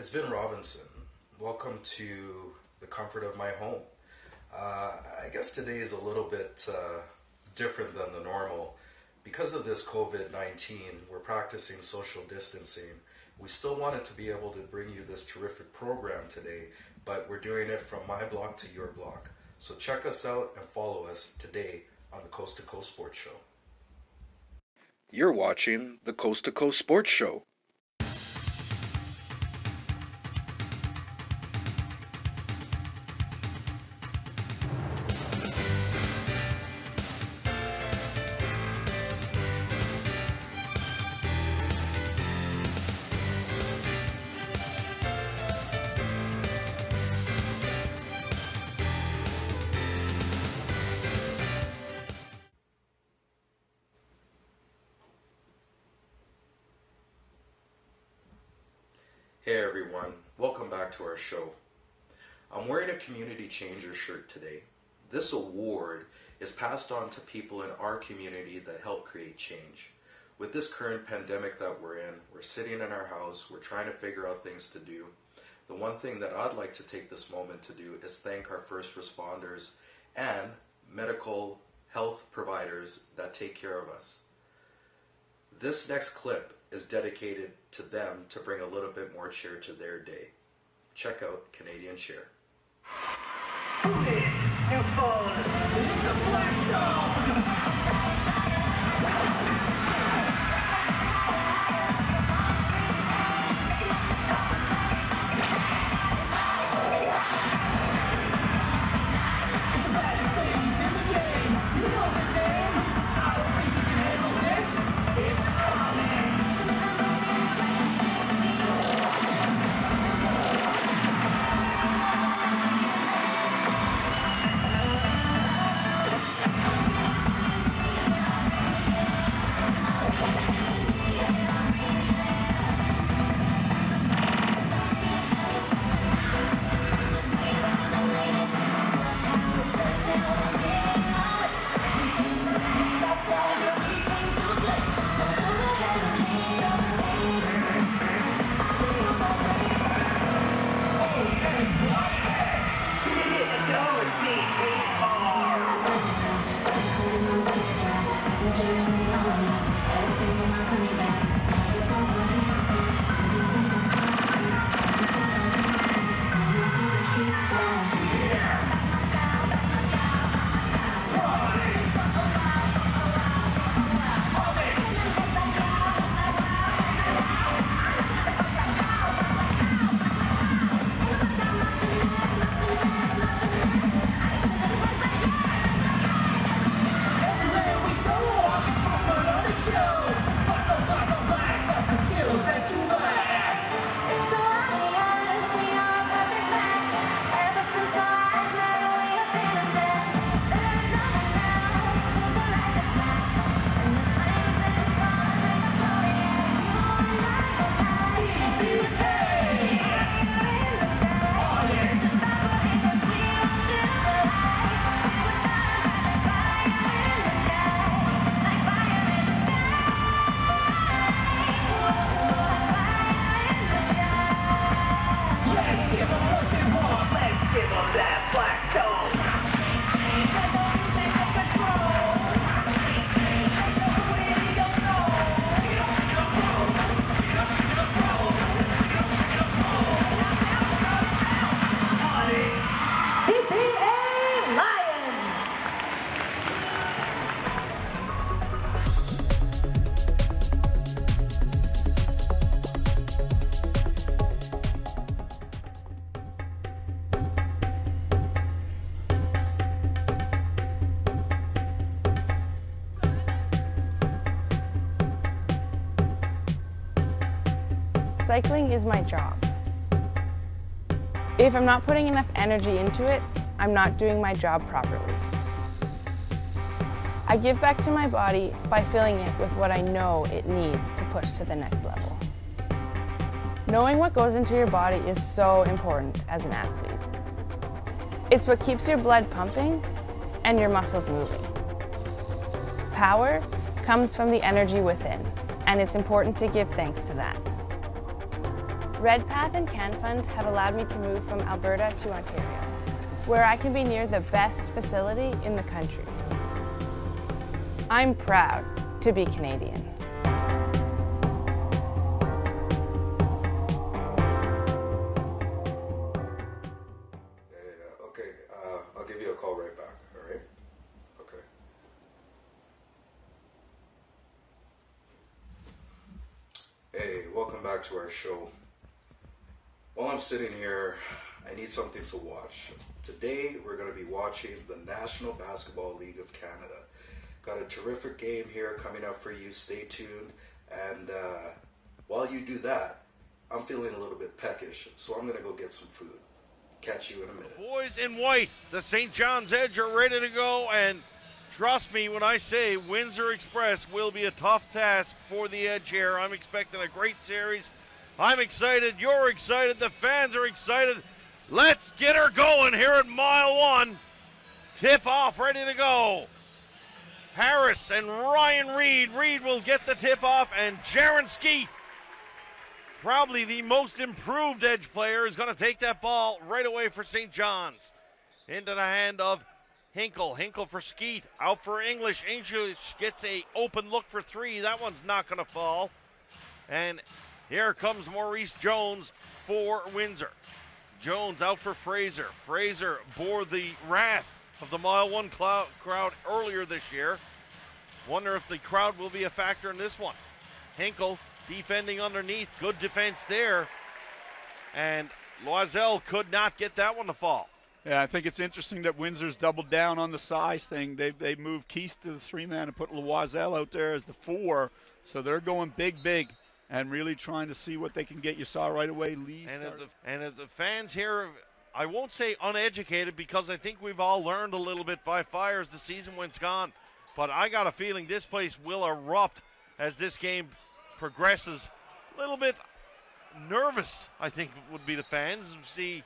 It's Vin Robinson. Welcome to the comfort of my home. I guess today is a little bit different than the normal. Because of this COVID-19, we're practicing social distancing. We still wanted to be able to bring you this terrific program today, but we're doing it from my block to your block. So check us out and follow us today on the Coast to Coast Sports Show. You're watching the Coast to Coast Sports Show. Hey everyone, welcome back to our show. I'm wearing a Community Changer shirt today. This award is passed on to people in our community that help create change. With this current pandemic that we're in, we're sitting in our house, we're trying to figure out things to do. The one thing that I'd like to take this moment to do is thank our first responders and medical health providers that take care of us. This next clip is dedicated to them to bring a little bit more cheer to their day. Check out Canadian Cheer. New phone. It's a black dog. Cycling is my job. If I'm not putting enough energy into it, I'm not doing my job properly. I give back to my body by filling it with what I know it needs to push to the next level. Knowing what goes into your body is so important as an athlete. It's what keeps your blood pumping and your muscles moving. Power comes from the energy within, and it's important to give thanks to that. Redpath and CanFund have allowed me to move from Alberta to Ontario, where I can be near the best facility in the country. I'm proud to be Canadian. Okay, I'll give you a call right back, all right? Okay. Hey, welcome back to our show. While I'm sitting here, I need something to watch. Today, we're going to be watching the National Basketball League of Canada. Got a terrific game here coming up for you. Stay tuned. And while you do that, I'm feeling a little bit peckish, so I'm going to go get some food. Catch you in a minute. Boys in white, the St. John's Edge are ready to go, and trust me when I say Windsor Express will be a tough task for the Edge here. I'm expecting a great series. I'm excited, you're excited, the fans are excited. Let's get her going here at mile one. Tip off, ready to go. Harris and Ryan Reed. Reed will get the tip off, and Jaron Skeet, probably the most improved Edge player, is going to take that ball right away for St. John's. Into the hand of Hinkle. Hinkle for Skeet. Out for English. English gets a open look for three. That one's not going to fall. And here comes Maurice Jones for Windsor. Jones out for Fraser. Fraser bore the wrath of the mile one crowd earlier this year. Wonder if the crowd will be a factor in this one. Hinkle defending underneath. Good defense there. And Loisel could not get that one to fall. Yeah, I think it's interesting that Windsor's doubled down on the size thing. They moved Keith to the 3-man and put Loisel out there as the 4. So they're going big, and really trying to see what they can get. You saw right away Lee and if the fans here, I won't say uneducated, because I think we've all learned a little bit by fire as the season went on. But I got a feeling this place will erupt as this game progresses. A little bit nervous, I think, would be the fans. See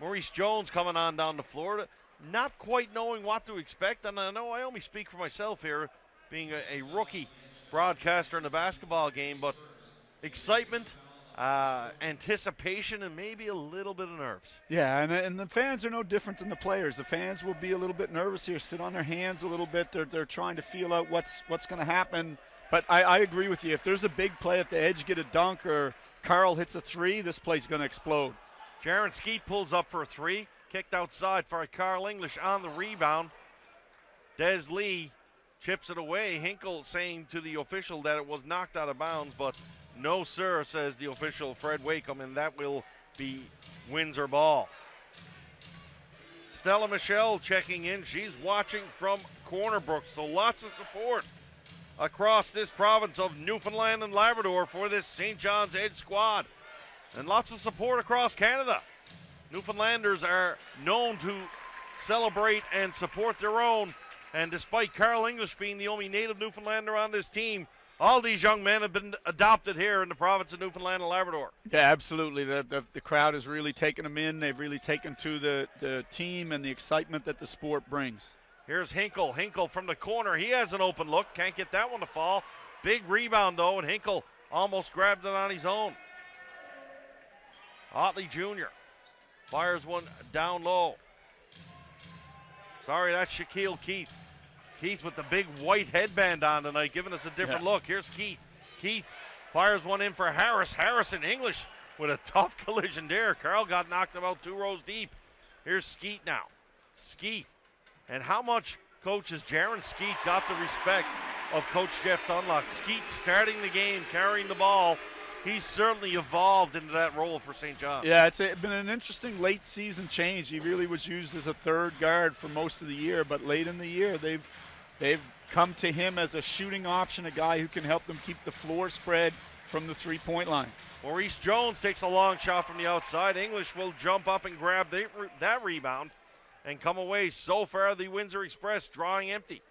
Maurice Jones coming on down to Florida, not quite knowing what to expect. And I know I only speak for myself here, being a rookie broadcaster in the basketball game, but excitement, anticipation, and maybe a little bit of nerves. Yeah, and the fans are no different than the players. The fans will be a little bit nervous here, sit on their hands a little bit. They're trying to feel out what's going to happen. But I agree with you. If there's a big play at the edge, get a dunk, or Carl hits a 3, this play's going to explode. Jaron Skeet pulls up for a 3. Kicked outside for Carl English on the rebound. Des Lee chips it away. Hinkle saying to the official that it was knocked out of bounds, but no, sir, says the official, Fred Wakeham, and that will be Windsor ball. Stella Michelle checking in. She's watching from Corner Brook, so lots of support across this province of Newfoundland and Labrador for this St. John's Edge squad. And lots of support across Canada. Newfoundlanders are known to celebrate and support their own. And despite Carl English being the only native Newfoundlander on this team, all these young men have been adopted here in the province of Newfoundland and Labrador. Yeah, absolutely. The crowd has really taken them in. They've really taken to the team and the excitement that the sport brings. Here's Hinkle. Hinkle from the corner. He has an open look. Can't get that one to fall. Big rebound, though, and Hinkle almost grabbed it on his own. Otley Jr. fires one down low. Sorry, that's Shaquille Keith. Keith with the big white headband on tonight, giving us a different look. Here's Keith. Keith fires one in for Harris. Harris and English with a tough collision there. Carl got knocked about 2 rows deep. Here's Skeet now. Skeet. And how much coaches Jaron Skeet got the respect of Coach Jeff Dunlop. Skeet starting the game, carrying the ball. He's certainly evolved into that role for St. John's. Yeah, it's been an interesting late season change. He really was used as a third guard for most of the year, but late in the year they've come to him as a shooting option, a guy who can help them keep the floor spread from the three-point line. Maurice Jones takes a long shot from the outside. English will jump up and grab that rebound and come away. So far, the Windsor Express drawing empty.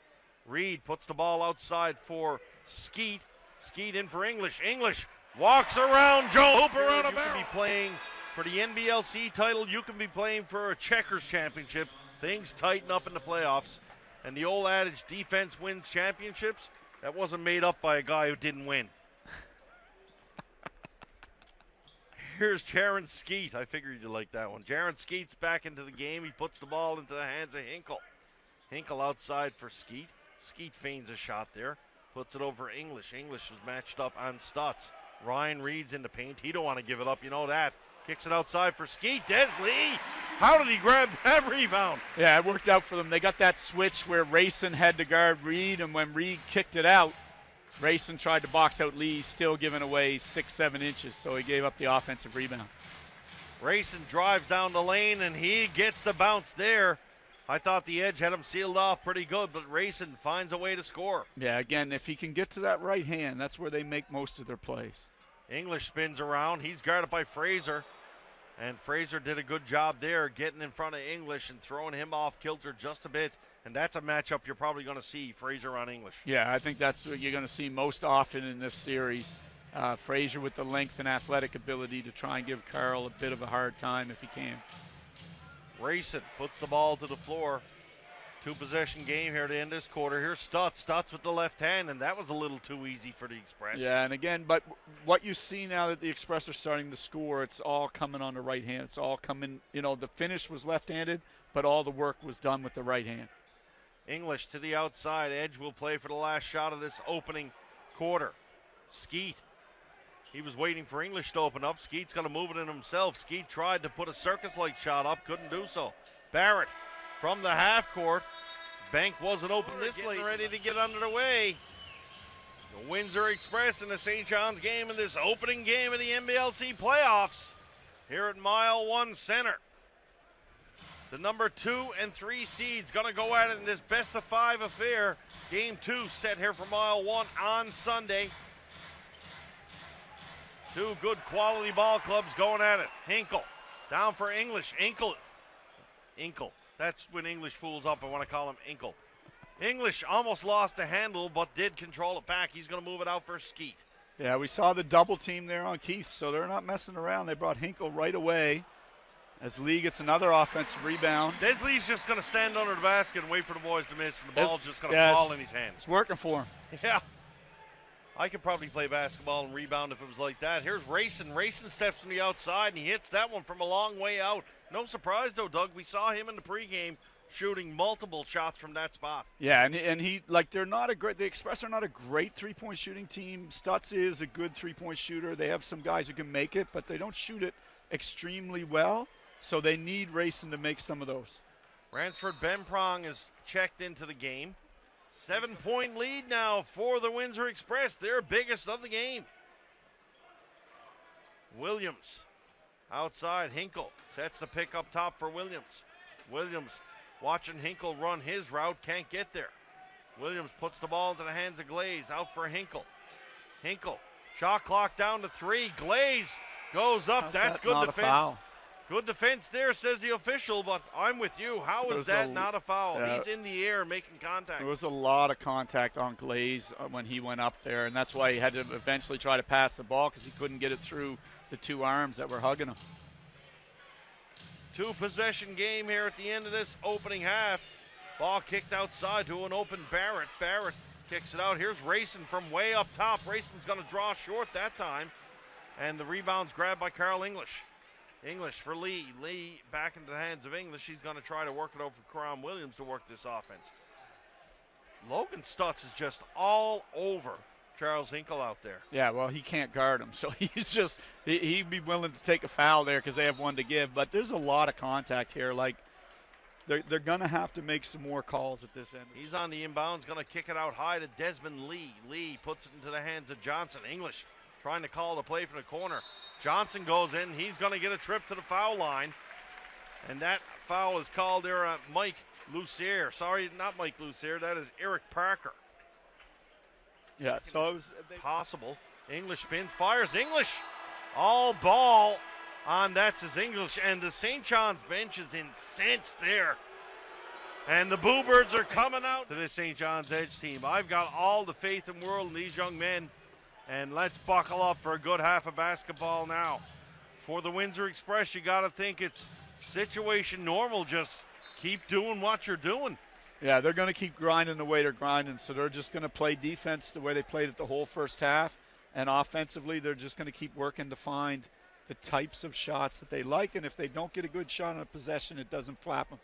Reed puts the ball outside for Skeet. Skeet in for English. English walks around Jones. Hoop around a barrel. You can be playing for the NBLC title. You can be playing for a Checkers championship. Things tighten up in the playoffs. And the old adage, defense wins championships, that wasn't made up by a guy who didn't win. Here's Jaron Skeet. I figured you'd like that one. Jaron Skeet's back into the game. He puts the ball into the hands of Hinkle. Hinkle outside for Skeet. Skeet feigns a shot there. Puts it over English. English was matched up on Stutz. Ryan Reed's in the paint. He don't want to give it up. You know that. Kicks it outside for Skeet. Des Lee. How did he grab that rebound? Yeah, it worked out for them. They got that switch where Rayson had to guard Reed, and when Reed kicked it out, Rayson tried to box out Lee, still giving away 6-7 inches, so he gave up the offensive rebound. Rayson drives down the lane, and he gets the bounce there. I thought the Edge had him sealed off pretty good, but Rayson finds a way to score. Yeah, again, if he can get to that right hand, that's where they make most of their plays. English spins around. He's guarded by Fraser. And Fraser did a good job there getting in front of English and throwing him off kilter just a bit. And that's a matchup you're probably going to see, Fraser on English. Yeah, I think that's what you're going to see most often in this series. Fraser with the length and athletic ability to try and give Carl a bit of a hard time if he can. Rayson puts the ball to the floor. 2-possession game here to end this quarter. Here's Stutz. Stutz with the left hand, and that was a little too easy for the Express. Yeah, and again, but what you see now that the Express are starting to score, it's all coming on the right hand. It's all coming, the finish was left-handed, but all the work was done with the right hand. English to the outside. Edge will play for the last shot of this opening quarter. Skeet. He was waiting for English to open up. Skeet's going to move it in himself. Skeet tried to put a circus-like shot up, couldn't do so. Barrett from the half court. Bank wasn't open this late. Ready to get under the way. The Windsor Express in the St. John's game in this opening game of the NBLC playoffs here at Mile 1 Center. The number 2 and 3 seeds going to go at it in this best-of-5 affair. Game 2 set here for Mile 1 on Sunday. Two good quality ball clubs going at it. Hinkle down for English. Inkle. That's when English fools up. I want to call him Inkle. English almost lost the handle, but did control it back. He's going to move it out for Skeet. Yeah, we saw the double team there on Keith, so they're not messing around. They brought Hinkle right away as Lee gets another offensive rebound. Des Lee's just going to stand under the basket and wait for the boys to miss, and the ball's just going to fall in his hands. It's working for him. Yeah. I could probably play basketball and rebound if it was like that. Here's Rayson. Rayson steps from the outside, and he hits that one from a long way out. No surprise, though, Doug. We saw him in the pregame shooting multiple shots from that spot. Yeah, and he they're not the Express are not a great three-point shooting team. Stutz is a good three-point shooter. They have some guys who can make it, but they don't shoot it extremely well, so they need Rayson to make some of those. Ransford Benprong is checked into the game. 7-point lead now for the Windsor Express, their biggest of the game. Williams outside. Hinkle sets the pick up top for Williams. Williams watching Hinkle run his route, can't get there. Williams puts the ball into the hands of Glaze, out for Hinkle. Hinkle, shot clock down to 3. Glaze goes up. That's good defense. Good defense there, says the official, but I'm with you. How is that not a foul? He's in the air making contact. There was a lot of contact on Glaze when he went up there, and that's why he had to eventually try to pass the ball because he couldn't get it through the two arms that were hugging him. 2-possession game here at the end of this opening half. Ball kicked outside to an open Barrett. Barrett kicks it out. Here's Rayson from way up top. Rayson's going to draw short that time, and the rebound's grabbed by Carl English. English for Lee. Lee back into the hands of English. He's going to try to work it over for Karam Williams to work this offense. Logan Stutz is just all over Charles Hinkle out there. Yeah, well, he can't guard him, so he'd be willing to take a foul there because they have one to give. But there's a lot of contact here. Like, they're going to have to make some more calls at this end. He's on the inbounds, going to kick it out high to Desmond Lee. Lee puts it into the hands of Johnson. English trying to call the play from the corner. Johnson goes in. He's going to get a trip to the foul line. And that foul is called there at Mike Lucier. Sorry, not Mike Lucier. That is Eric Parker. Yeah, so it was possible. English spins, fires. English all ball on that's his English. And the St. John's bench is incensed there. And the Boo Birds are coming out to this St. John's Edge team. I've got all the faith in the world in these young men. And let's buckle up for a good half of basketball now. For the Windsor Express, you got to think it's situation normal. Just keep doing what you're doing. Yeah, they're going to keep grinding the way they're grinding, so they're just going to play defense the way they played it the whole first half. And offensively, they're just going to keep working to find the types of shots that they like, and if they don't get a good shot on a possession, it doesn't flap them.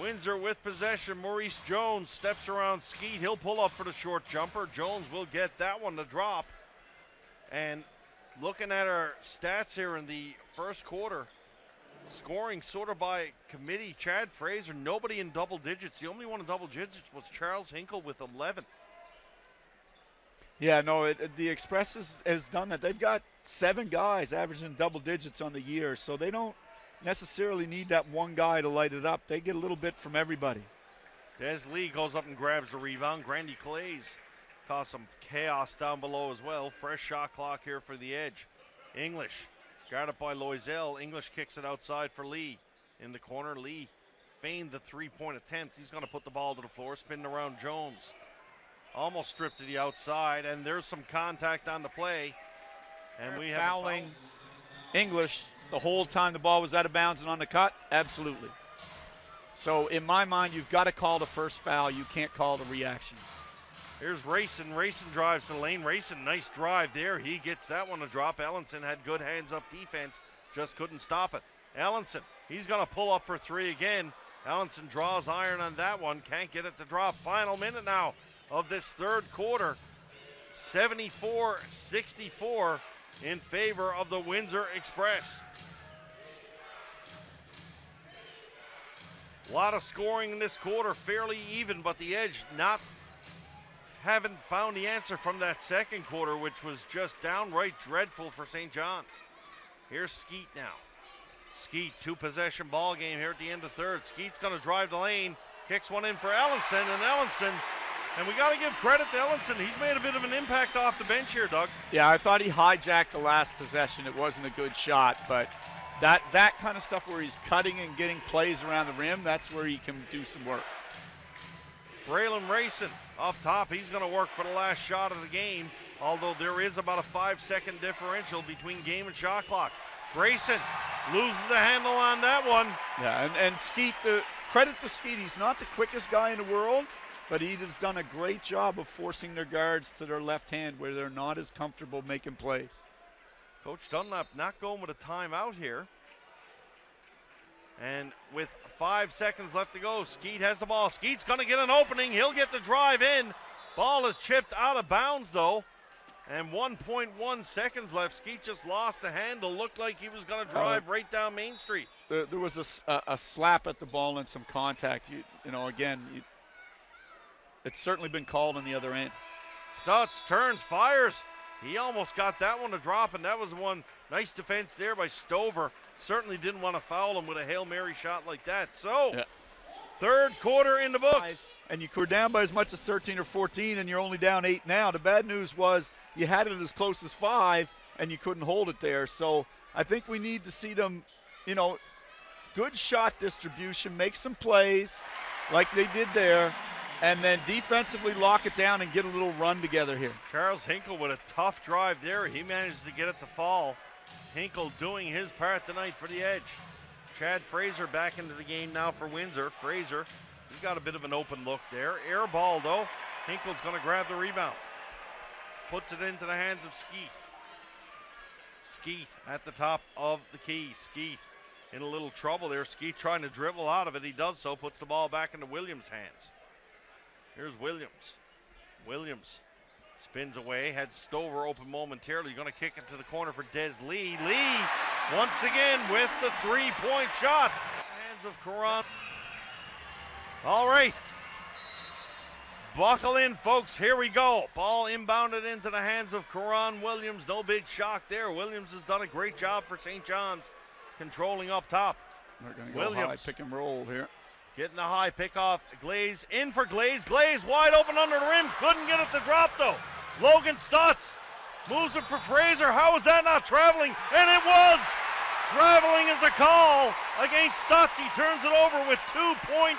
Windsor with possession. Maurice Jones steps around Skeet. He'll pull up for the short jumper. Jones will get that one to drop. And looking at our stats here in the first quarter, scoring sort of by committee, Chad Fraser, nobody in double digits. The only one in double digits was Charles Hinkle with 11. Yeah, no, the Express has done that. They've got 7 guys averaging double digits on the year, so they don't necessarily need that one guy to light it up. They get a little bit from everybody. Des Lee goes up and grabs the rebound. Grandy Clays caused some chaos down below as well. Fresh shot clock here for the Edge. English guarded by Loisel. English kicks it outside for Lee. In the corner, Lee feigned the three-point attempt. He's going to put the ball to the floor, spinning around Jones. Almost stripped to the outside, and there's some contact on the play. And we have fouling English the whole time the ball was out of bounds and on the cut? Absolutely. So in my mind, you've got to call the first foul. You can't call the reaction. Here's Rayson. Rayson drives to the lane. Rayson, nice drive there. He gets that one to drop. Ellenson had good hands-up defense, just couldn't stop it. Ellenson, he's going to pull up for 3 again. Ellenson draws iron on that one. Can't get it to drop. Final minute now of this third quarter. 74-64 in favor of the Windsor Express. A lot of scoring in this quarter, fairly even, but the Edge haven't found the answer from that second quarter, which was just downright dreadful for St. John's. Here's Skeet now. Skeet, 2-possession ball game here at the end of third. Skeet's going to drive the lane, kicks one in for Ellenson, and we got to give credit to Ellenson. He's made a bit of an impact off the bench here, Doug. Yeah, I thought he hijacked the last possession. It wasn't a good shot, but that kind of stuff where he's cutting and getting plays around the rim, that's where he can do some work. Braylon Rayson up top. He's going to work for the last shot of the game, although there is about a 5-second differential between game and shot clock. Grayson loses the handle on that one. Yeah, and Skeet, credit to Skeet. He's not the quickest guy in the world, but he has done a great job of forcing their guards to their left hand where they're not as comfortable making plays. Coach Dunlap not going with a timeout here. And with 5 seconds left to go, Skeet has the ball. Skeet's going to get an opening. He'll get the drive in. Ball is chipped out of bounds, though. And 1.1 seconds left. Skeet just lost the handle. Looked like he was going to drive right down Main Street. There was a slap at the ball and some contact. It's certainly been called on the other end. Stutz turns, fires. He almost got that one to drop, and that was one nice defense there by Stover. Certainly didn't want to foul him with a Hail Mary shot like that. So, yeah. Third quarter in the books. And you were down by as much as 13 or 14, and you're only down 8 now. The bad news was you had it as close as 5, and you couldn't hold it there. So I think we need to see them, good shot distribution, make some plays like they did there, and then defensively lock it down and get a little run together here. Charles Hinkle with a tough drive there. He managed to get it to fall. Hinkle doing his part tonight for the Edge. Chad Fraser back into the game now for Windsor. Fraser, he's got a bit of an open look there. Air ball, though. Hinkle's going to grab the rebound. Puts it into the hands of Skeet. Skeet at the top of the key. Skeet in a little trouble there. Skeet trying to dribble out of it. He does so. Puts the ball back into Williams' hands. Here's Williams. Williams spins away. Had Stover open momentarily. Going to kick it to the corner for Des Lee. Lee once again with the 3-point shot. Hands of Karan. All right. Buckle in, folks. Here we go. Ball inbounded into the hands of Karan Williams. No big shock there. Williams has done a great job for St. John's controlling up top. We're going to go high pick and roll here. Getting the high pick off. Glaze in for Glaze. Glaze wide open under the rim. Couldn't get it to drop, though. Logan Stutz moves it for Fraser. How is that not traveling? And it was. Traveling is the call against Stutz. He turns it over with 2.8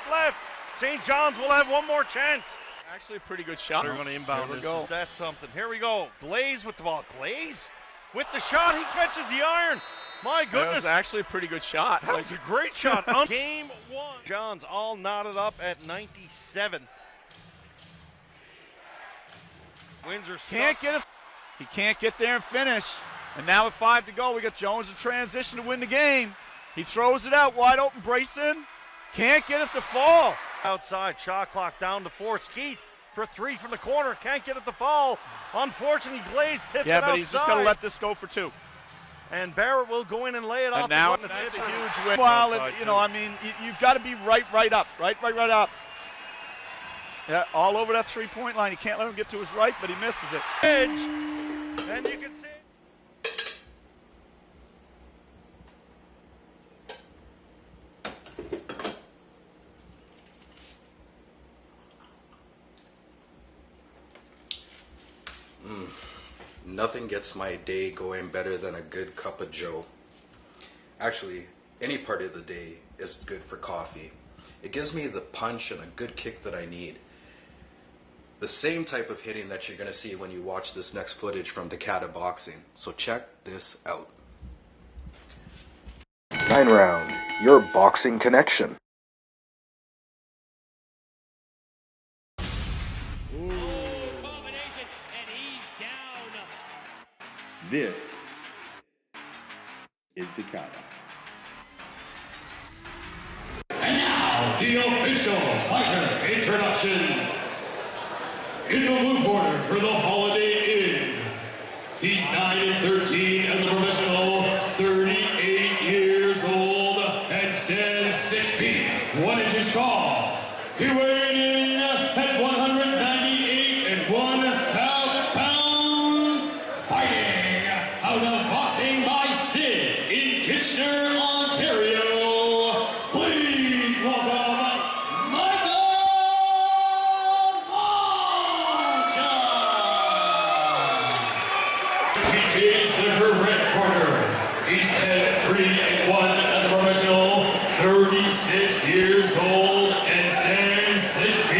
left. St. John's will have one more chance. Actually a pretty good shot. They're going to inbound this. Go. That's something. Here we go. Glaze with the ball. Glaze with the shot. He catches the iron. My goodness. That was actually a pretty good shot. That was a great shot. Game 1. John's all knotted up at 97. Windsor can't get it. He can't get there and finish. And now with 5 to go, we got Jones in transition to win the game. He throws it out, wide open, Brayson. Can't get it to fall. Outside, shot clock down to 4. Skeet for 3 from the corner. Can't get it to fall. Unfortunately, Glaze tipped it outside. Yeah, but he's just going to let this go for 2. And Barrett will go in and lay it off. And now the that's tip. a huge win. Well, you know, I mean, you've got to be right up. Yeah, all over that 3-point line. You can't let him get to his right, but he misses it. Edge. And you can see. Nothing gets my day going better than a good cup of joe. Actually, any part of the day is good for coffee. It gives me the punch and a good kick that I need. The same type of hitting that you're going to see when you watch this next footage from Dakota Boxing. So check this out. 9 Round, your boxing connection. This is Dakota. And now, the official fighter introductions. In the blue corner for the Holiday Inn, he's 9-13 as a professional, 38 years old, and stands 6 feet, 1 inch tall. He weighed in at 198 1/2 pounds, fighting out of Boxing by Sid in Kitchener, Ontario. Please welcome Michael Boncha. He takes the red corner. He's 10-3-1 as a professional, 36 years old, and stands 6 feet.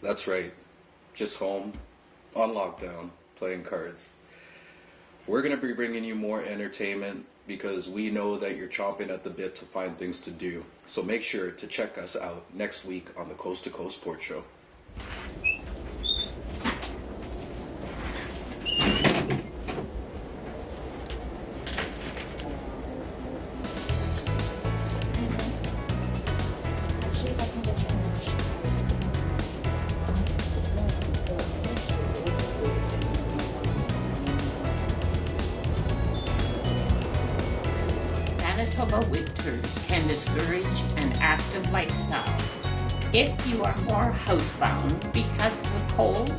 That's right. Just home, on lockdown, playing cards. We're going to be bringing you more entertainment because we know that you're chomping at the bit to find things to do. So make sure to check us out next week on the Coast to Coast Sports Show. Manitoba winters can discourage an active lifestyle if you are more housebound because of the cold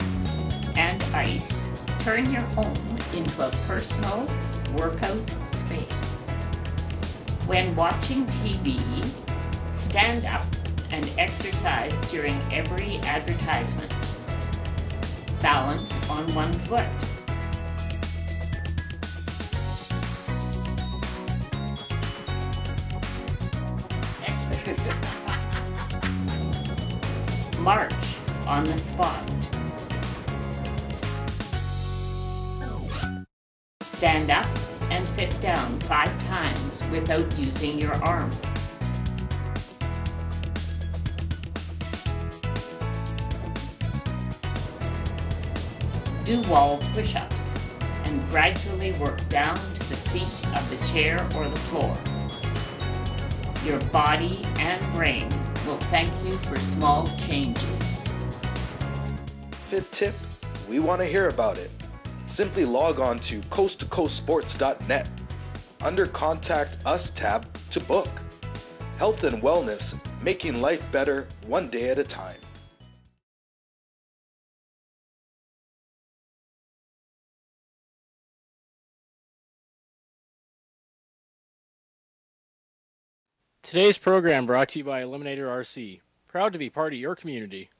and ice. Turn your home into a personal workout space. When watching TV, stand up and exercise during every advertisement. Balance on one foot. March on the spot. Stand up and sit down 5 times without using your arm. Do wall push-ups and gradually work down to the seat of the chair or the floor. Your body and brain will thank you for small changes. Fit tip? We want to hear about it. Simply log on to coasttocoastsports.net. Under Contact Us tab to book. Health and wellness, making life better one day at a time. Today's program brought to you by Eliminator RC. Proud to be part of your community.